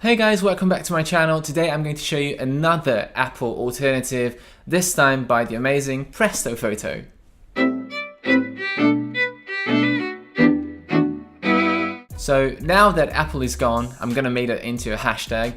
Hey guys, welcome back to my channel. Today I'm going to show you another Apple alternative, this time by the amazing Presto Photo. So now that Apple is gone, I'm going to make it into a hashtag.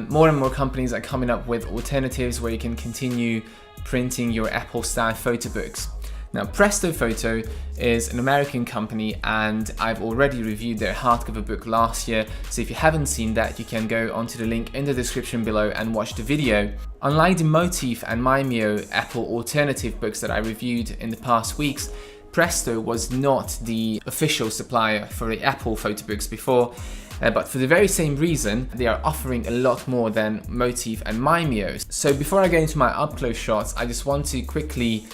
More and more companies are coming up with alternatives where you can continue printing your Apple style photo books. Now, Presto Photo is an American company and I've already reviewed their hardcover book last year, so if you haven't seen that, you can go onto the link in the description below and watch the video. Unlike the Motif and Mimeo Apple alternative books that I reviewed in the past weeks, Presto was not the official supplier for the Apple photo books before, but for the very same reason, they are offering a lot more than Motif and Mimeo. So before I go into my up-close shots, I just want to quickly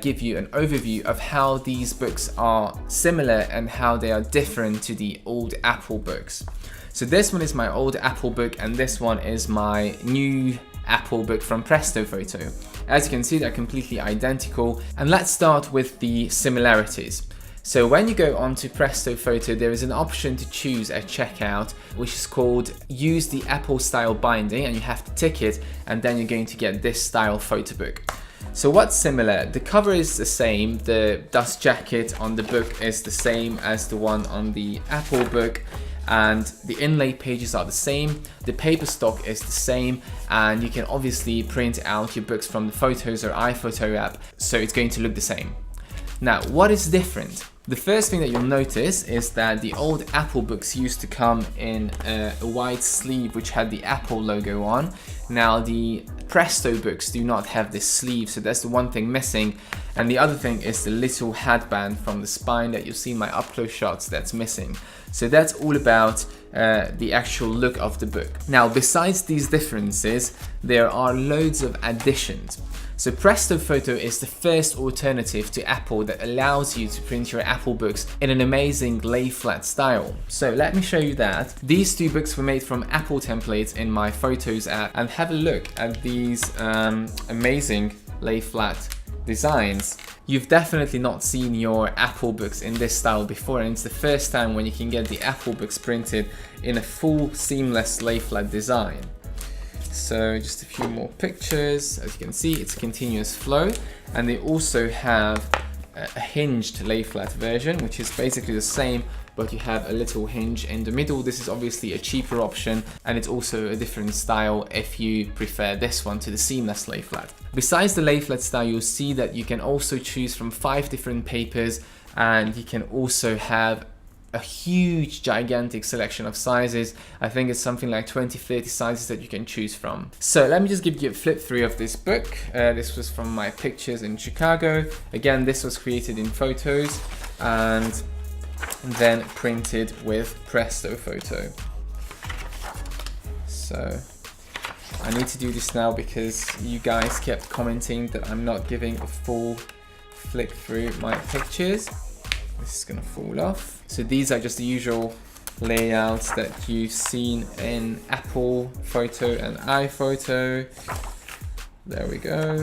give you an overview of how these books are similar and how they are different to the old Apple books. So this one is my old Apple book and this one is my new Apple book from Presto Photo. As you can see, they're completely identical, and let's start with the similarities. So when you go onto Presto Photo, there is an option to choose at checkout, which is called use the Apple style binding, and you have to tick it, and then you're going to get this style photo book. So what's similar? The cover is the same, the dust jacket on the book is the same as the one on the Apple book, and the inlay pages are the same, the paper stock is the same, and you can obviously print out your books from the Photos or iPhoto app, so it's going to look the same. Now, what is different? The first thing that you'll notice is that the old Apple books used to come in a white sleeve which had the Apple logo on. Now the Presto books do not have this sleeve, so that's the one thing missing. And the other thing is the little headband from the spine that you'll see in my up-close shots that's missing. So that's all about the actual look of the book. Now, besides these differences, there are loads of additions. So Presto Photo is the first alternative to Apple that allows you to print your Apple books in an amazing lay flat style. So let me show you that. These two books were made from Apple templates in my Photos app, and have a look at these amazing lay flat designs. You've definitely not seen your Apple books in this style before, and it's the first time when you can get the Apple books printed in a full seamless lay flat design. So just a few more pictures. As you can see, it's a continuous flow, and they also have a hinged lay flat version, which is basically the same, but you have a little hinge in the middle. This is obviously a cheaper option, and it's also a different style if you prefer this one to the seamless lay flat. Besides the lay flat style, you'll see that you can also choose from 5 different papers, and you can also have a huge gigantic selection of sizes. I think it's something like 20-30 sizes that you can choose from. So let me just give you a flip through of this book. This was from my pictures in Chicago. Again, this was created in Photos and then printed with Presto Photo. So I need to do this now because you guys kept commenting that I'm not giving a full flick through my pictures. This is gonna fall off. So these are just the usual layouts that you've seen in Apple Photo and iPhoto. There we go.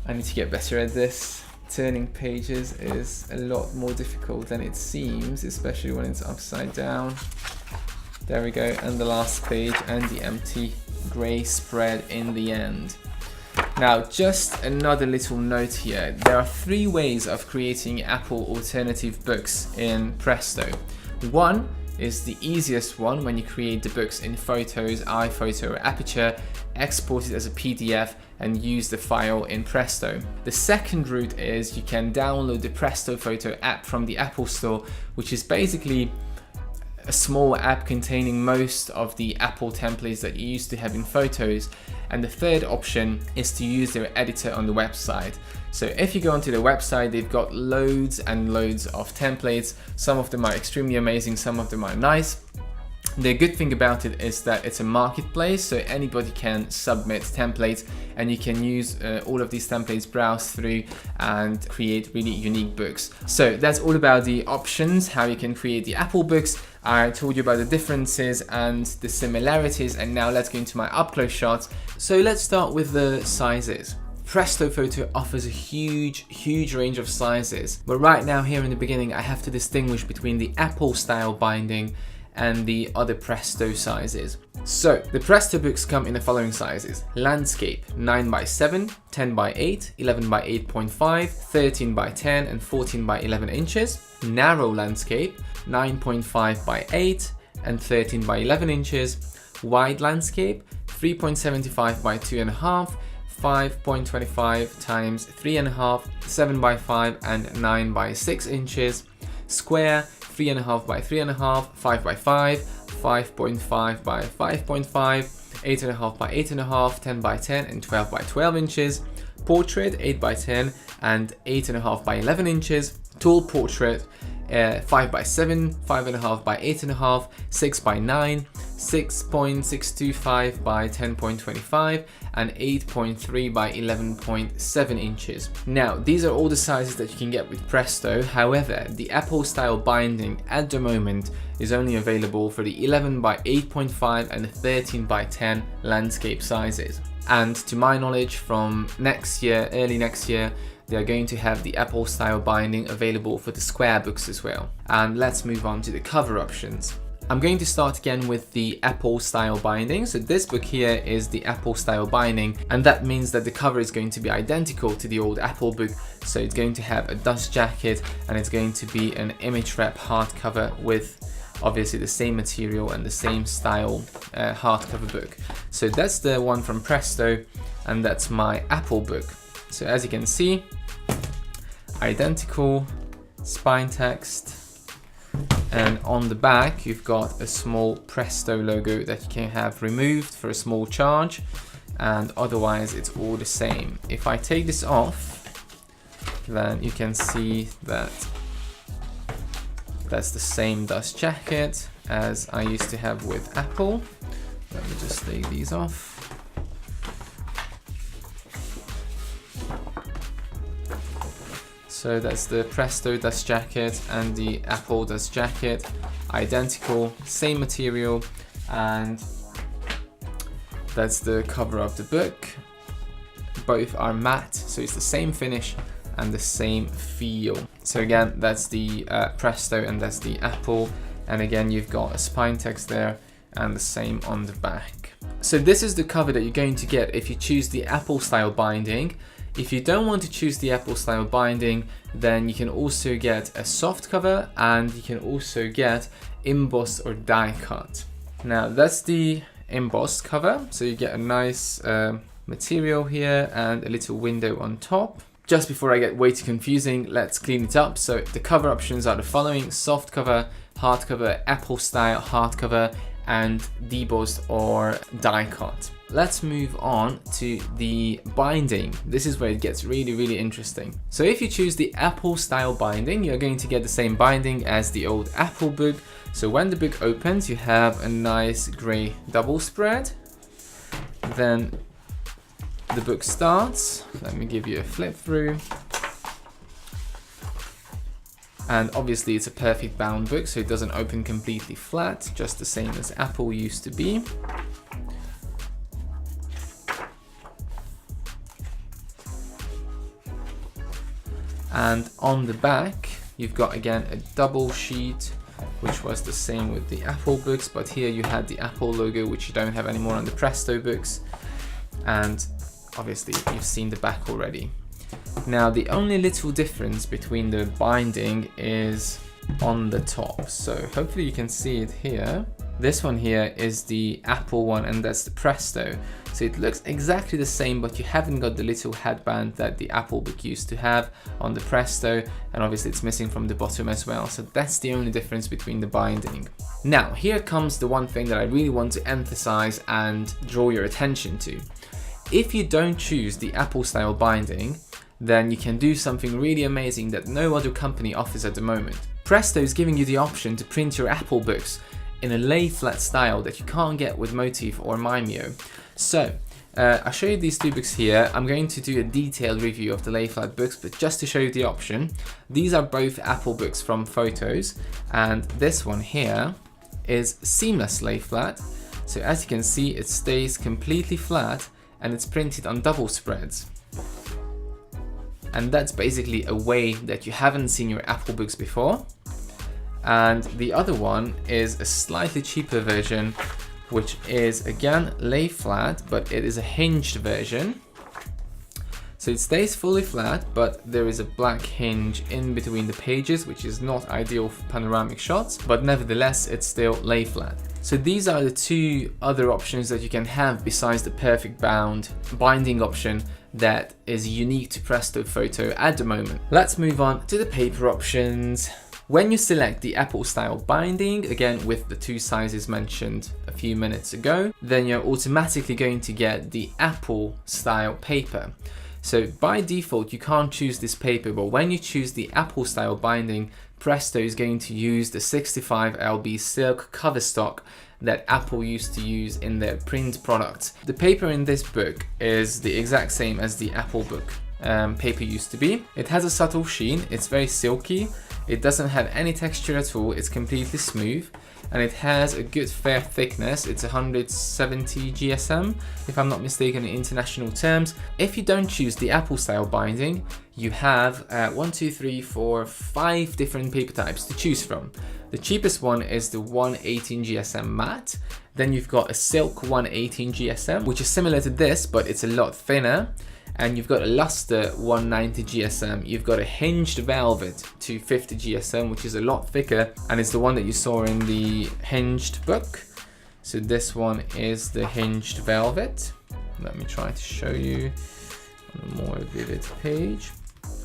I need to get better at this. Turning pages is a lot more difficult than it seems, especially when it's upside down. There we go, and the last page and the empty grey spread in the end. Now, just another little note here. There are 3 ways of creating Apple alternative books in Presto. One is the easiest one when you create the books in Photos, iPhoto or Aperture, export it as a PDF and use the file in Presto. The second route is you can download the Presto Photo app from the Apple Store, which is basically a small app containing most of the Apple templates that you used to have in Photos. And the third option is to use their editor on the website. So if you go onto their website, they've got loads and loads of templates. Some of them are extremely amazing, some of them are nice. The good thing about it is that it's a marketplace, so anybody can submit templates and you can use all of these templates, browse through and create really unique books. So that's all about the options, how you can create the Apple books. I told you about the differences and the similarities, and now let's go into my up-close shots. So let's start with the sizes. Presto Photo offers a huge range of sizes, but right now here in the beginning I have to distinguish between the Apple style binding and the other Presto sizes. So the Presto books come in the following sizes: landscape 9x7, 10x8, 11x8.5, 13x10 and 14x11 inches, narrow landscape 9.5x8 and 13x11 inches, wide landscape 3.75 by 2.5, 5.25 times 3.5, 7x5 and 9x6 inches, square 3.5 by 3.5, 5x5, 5.5 by 5.5, 8.5 by 8.5, 10 by 10 and 12 by 12 inches, portrait 8 by 10 and 8.5 by 11 inches, tall portrait 5 by 7, 5.5 by 8.5, 6 by 9, 6.625 by 10.25 and 8.3 by 11.7 inches. Now these are all the sizes that you can get with Presto. However, the Apple style binding at the moment is only available for the 11 by 8.5 and 13 by 10 landscape sizes. And to my knowledge, from next year, early next year, they are going to have the Apple style binding available for the square books as well. And let's move on to the cover options. I'm going to start again with the Apple style binding. So this book here is the Apple style binding, and that means that the cover is going to be identical to the old Apple book. So it's going to have a dust jacket and it's going to be an image wrap hardcover with obviously the same material and the same style hardcover book. So that's the one from Presto, and that's my Apple book. So as you can see, identical spine text, and on the back you've got a small Presto logo that you can have removed for a small charge, and otherwise it's all the same. If I take this off, then you can see that that's the same dust jacket as I used to have with Apple. Let me just take these off. So that's the Presto dust jacket and the Apple dust jacket, identical, same material, and that's the cover of the book. Both are matte, so it's the same finish and the same feel. So again, that's the Presto and that's the Apple, and again you've got a spine text there and the same on the back. So this is the cover that you're going to get if you choose the Apple style binding. If you don't want to choose the Apple style binding, then you can also get a soft cover, and you can also get embossed or die cut. Now that's the embossed cover, so you get a nice material here and a little window on top. Just before I get way too confusing, let's clean it up. So the cover options are the following: soft cover, hardcover, Apple style hardcover, and debossed or die cut. Let's move on to the binding. This is where it gets really interesting. So if you choose the Apple style binding, you're going to get the same binding as the old Apple book. So when the book opens, you have a nice grey double spread. Then the book starts. Let me give you a flip through. And obviously it's a perfect bound book, so it doesn't open completely flat, just the same as Apple used to be. And on the back, you've got again a double sheet, which was the same with the Apple books, but here you had the Apple logo, which you don't have anymore on the Presto books. And obviously you've seen the back already. Now the only little difference between the binding is on the top. So hopefully you can see it here. This one here is the Apple one, and that's the Presto. So it looks exactly the same, but you haven't got the little headband that the Apple book used to have on the Presto, and obviously it's missing from the bottom as well. So that's the only difference between the binding. Now here comes the one thing that I really want to emphasize and draw your attention to. If you don't choose the Apple style binding, then you can do something really amazing that no other company offers at the moment. Presto is giving you the option to print your Apple books in a lay flat style that you can't get with Motif or Mimeo. So I'll show you these two books here. I'm going to do a detailed review of the lay flat books, but just to show you the option, these are both Apple books from Photos, and this one here is seamless lay flat. So as you can see, it stays completely flat and it's printed on double spreads. and that's basically a way that you haven't seen your Apple books before. And the other one is a slightly cheaper version, which is again lay flat, but it is a hinged version. So it stays fully flat, but there is a black hinge in between the pages, which is not ideal for panoramic shots, but nevertheless, it's still lay flat. So these are the two other options that you can have besides the perfect bound binding option that is unique to Presto Photo at the moment. Let's move on to the paper options. When you select the Apple style binding, again with the two sizes mentioned a few minutes ago, then you're automatically going to get the Apple style paper. So by default, you can't choose this paper, but when you choose the Apple style binding, Presto is going to use the 65lb silk cover stock that Apple used to use in their print products. The paper in this book is the exact same as the Apple book paper used to be. It has a subtle sheen, it's very silky, it doesn't have any texture at all, it's completely smooth, and it has a good fair thickness. It's 170 GSM, if I'm not mistaken in international terms. If you don't choose the Apple style binding, you have 5 different paper types to choose from. The cheapest one is the 118 GSM matte. Then you've got a silk 118 GSM, which is similar to this, but it's a lot thinner. And you've got a luster 190 GSM, you've got a hinged velvet 250 GSM, which is a lot thicker, and it's the one that you saw in the hinged book. So this one is the hinged velvet. Let me try to show you on a more vivid page.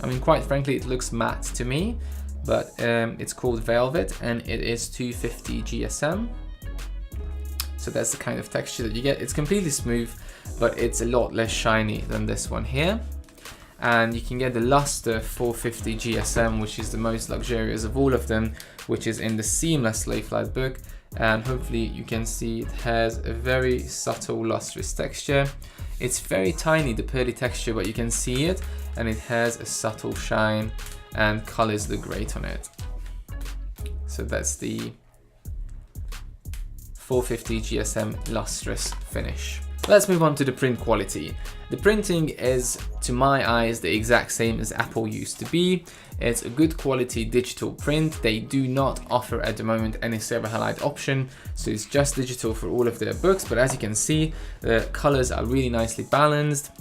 I mean, quite frankly, it looks matte to me, but it's called velvet and it is 250 GSM. So that's the kind of texture that you get. It's completely smooth, but it's a lot less shiny than this one here. And you can get the luster 450 GSM, which is the most luxurious of all of them, which is in the seamless lay flat book. And hopefully you can see it has a very subtle lustrous texture. It's very tiny, the pearly texture, but you can see it, and it has a subtle shine and colors look great on it. So that's the 450 GSM lustrous finish. Let's move on to the print quality. The printing is, to my eyes, the exact same as Apple used to be. It's a good quality digital print. They do not offer at the moment any silver halide option, so it's just digital for all of their books. But as you can see, the colors are really nicely balanced.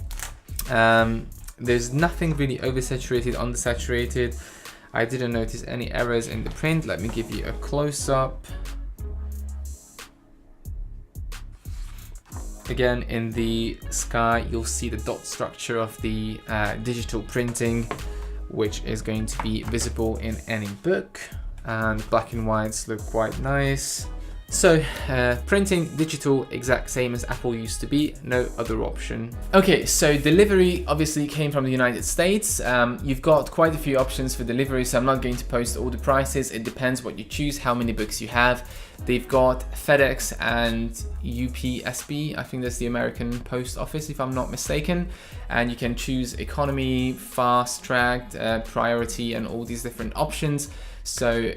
There's nothing really oversaturated, undersaturated. I didn't notice any errors in the print. Let me give you a close-up. Again, in the sky, you'll see the dot structure of the digital printing, which is going to be visible in any book, and black and whites look quite nice. So printing digital, exact same as Apple used to be, no other option. Okay, so delivery obviously came from the United States. You've got quite a few options for delivery, so I'm not going to post all the prices. It depends what you choose, how many books you have. They've got FedEx and UPSB, I think that's the American Post Office if I'm not mistaken, and you can choose economy, fast track, priority, and all these different options. So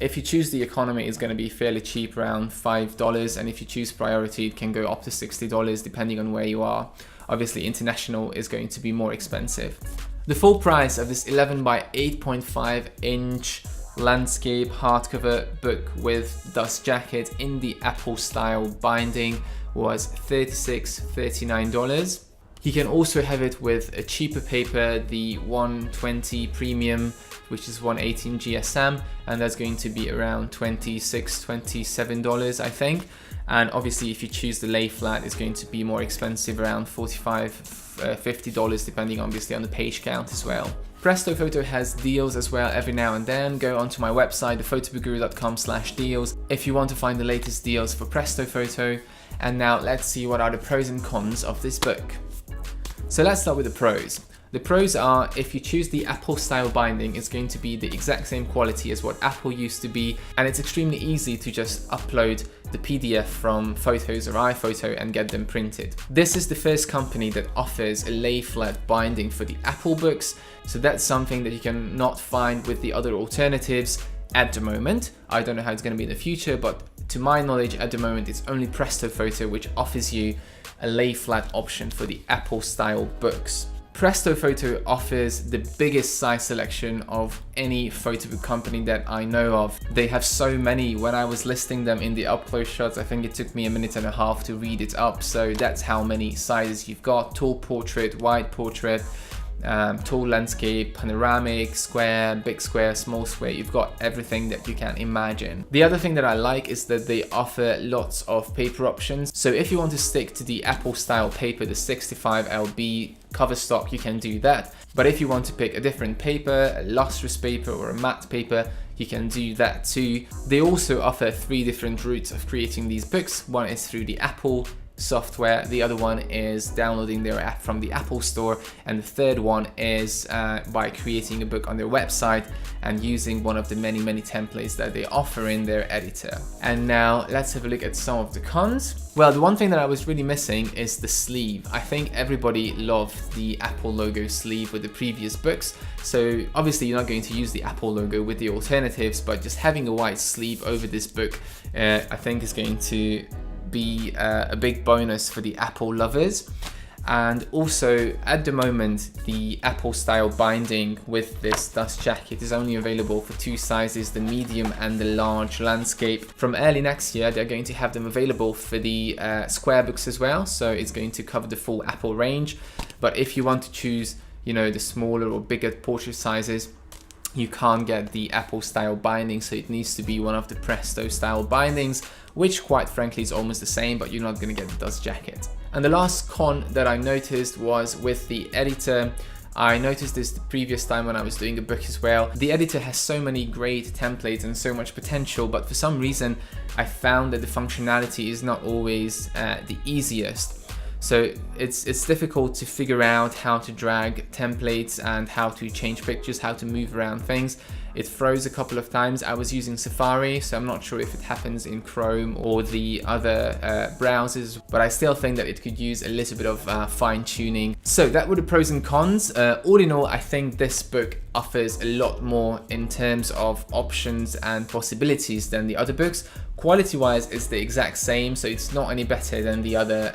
if you choose the economy, it's going to be fairly cheap, around $5, and if you choose priority, it can go up to $60 depending on where you are. Obviously, international is going to be more expensive. The full price of this 11 by 8.5 inch landscape hardcover book with dust jacket in the Apple style binding was $39. You can also have it with a cheaper paper, the 120 premium, which is 118 GSM, and that's going to be around $26, $27, I think. And obviously, if you choose the lay flat, it's going to be more expensive, around $45, $50, depending obviously on the page count as well. Presto Photo has deals as well every now and then. Go onto my website, thephotoboogguru.com/deals, if you want to find the latest deals for Presto Photo. And now let's see what are the pros and cons of this book. So let's start with the pros. The pros are, if you choose the Apple style binding, it's going to be the exact same quality as what Apple used to be, and it's extremely easy to just upload the PDF from Photos or iPhoto and get them printed. This is the first company that offers a lay flat binding for the Apple books, so that's something that you can not find with the other alternatives at the moment. I don't know how it's going to be in the future, but to my knowledge at the moment it's only Presto Photo which offers you a lay flat option for the Apple style books. Presto Photo offers the biggest size selection of any photo book company that I know of. They have so many. When I was listing them in the up close shots, I think it took me 1.5 minutes to read it up. So that's how many sizes you've got: tall portrait, wide portrait, tall landscape, panoramic, square, big square, small square. You've got everything that you can imagine. The other thing that I like is that they offer lots of paper options. So if you want to stick to the Apple style paper, the 65LB cover stock, you can do that. But if you want to pick a different paper, a lustrous paper or a matte paper, you can do that too. They also offer 3 different routes of creating these books. One is through the Apple software, the other one is downloading their app from the Apple Store, and the third one is by creating a book on their website and using one of the many templates that they offer in their editor. And now let's have a look at some of the cons. Well, the one thing that I was really missing is the sleeve. I think everybody loved the Apple logo sleeve with the previous books, so obviously you're not going to use the Apple logo with the alternatives, but just having a white sleeve over this book I think is going to be a big bonus for the Apple lovers. And also at the moment, the Apple style binding with this dust jacket is only available for 2 sizes, the medium and the large landscape. From early next year, they're going to have them available for the square books as well, so it's going to cover the full Apple range. But if you want to choose, you know, the smaller or bigger portrait sizes, you can't get the Apple style binding, so it needs to be one of the Presto style bindings, which quite frankly is almost the same, but you're not going to get the dust jacket. And the last con that I noticed was with the editor. I noticed this the previous time when I was doing a book as well. The editor has so many great templates and so much potential, but for some reason I found that the functionality is not always the easiest. So it's difficult to figure out how to drag templates and how to change pictures, how to move around things. It froze a couple of times. I was using Safari, so I'm not sure if it happens in Chrome or the other browsers, but I still think that it could use a little bit of fine tuning. So that were the pros and cons. All in all, I think this book offers a lot more in terms of options and possibilities than the other books. Quality-wise, it's the exact same, so it's not any better than the other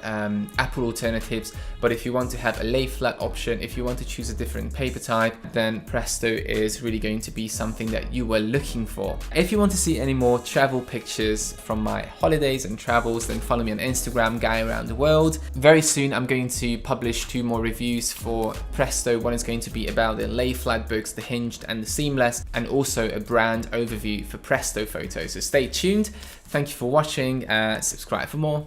Apple alternatives. But if you want to have a lay flat option, if you want to choose a different paper type, then Presto is really going to be something that you were looking for. If you want to see any more travel pictures from my holidays and travels, then follow me on Instagram, Guy Around the World. Very soon I'm going to publish 2 more reviews for Presto. One is going to be about the lay flat books, the hinged and the seamless, and also a brand overview for Presto Photo. So stay tuned. Thank you for watching, subscribe for more.